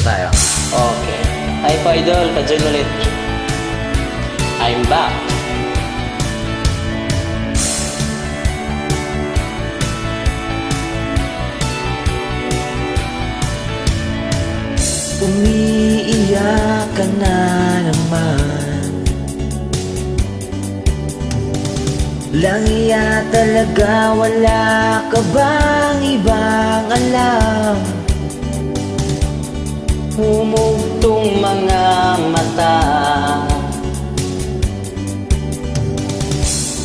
tayo. Okay. Hi po idol, Kajun ulit. I'm back. Umiiyak ka na naman. Langya talaga, wala ka bang ibang alam? Humugtong mga mata.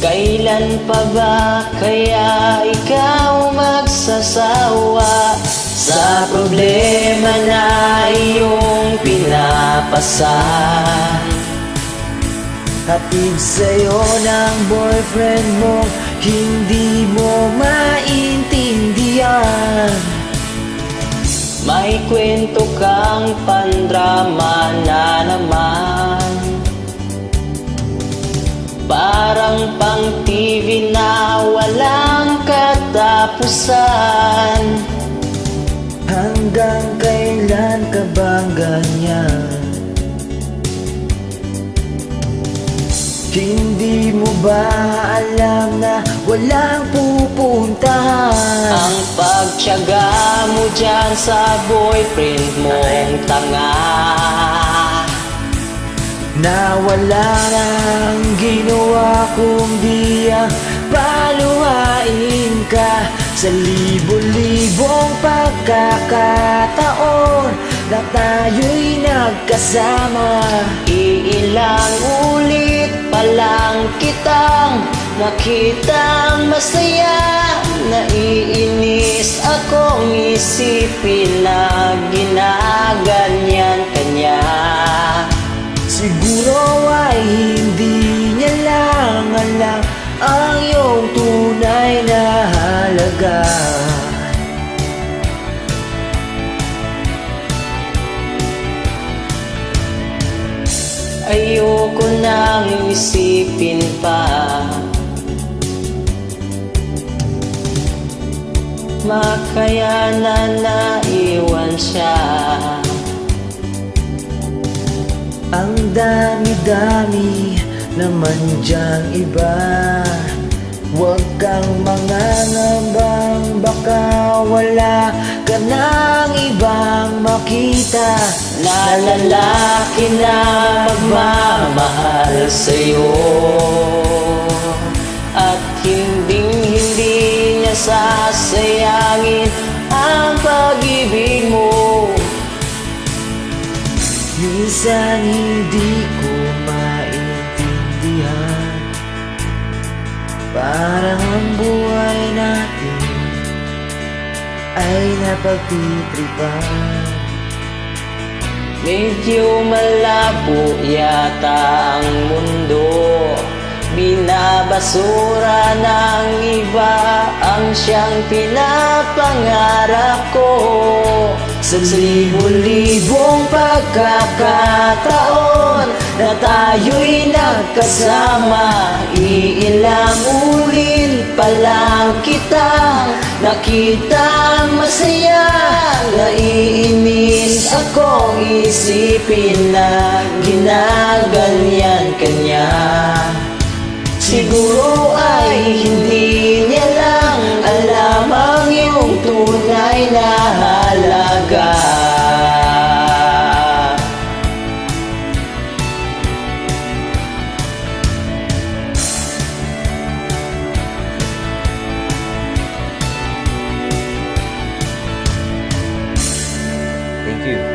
Kailan pa ba kaya ikaw magsasawa sa problema na iyong pinapasan? Hatid sa'yo ng boyfriend mo, hindi mo maintindihan. May kwento kang pandrama na naman, parang pang TV na walang katapusan. Hanggang kailan ka bang ganyan? Hindi mo ba alam na walang pupuntahan? Ang pagtiyaga mo dyan sa boyfriend mong tanga, na wala nang ginawa kundi ang paluhain ka sa libo-libong pagkakataon na tayo'y nagkasama. iilang ulit pa lang kitang nakitang masaya. Naiinis akong isipin na ginaganyan kanya. Siguro ay hindi niya lang alam ang iyong tunay na halaga. Ayoko nang isipin pa, makayanan na iwan siya. Ang dami-dami naman diyang iba. Huwag kang mangangambang, baka wala ka nang ibang makita Na lalaki na magmamahal sa'yo, at hindi niya sasayangin ang pag-ibig mo. Minsan hindi ko maintindihan, parang ang buhay natin ay napagtitripan. Medyo malabo yata ang mundo, binabasura ng iba ang siyang pinapangarap ko. Sa libo-libong pagkakataon na tayo'y nagkasama, iilang ulit pa lang kitang nakitang masaya. Naiinis akong isipin na ginaganyan kanya. Siguro ay hindi niya lang alam ang iyong tunay na halaga. Thank you.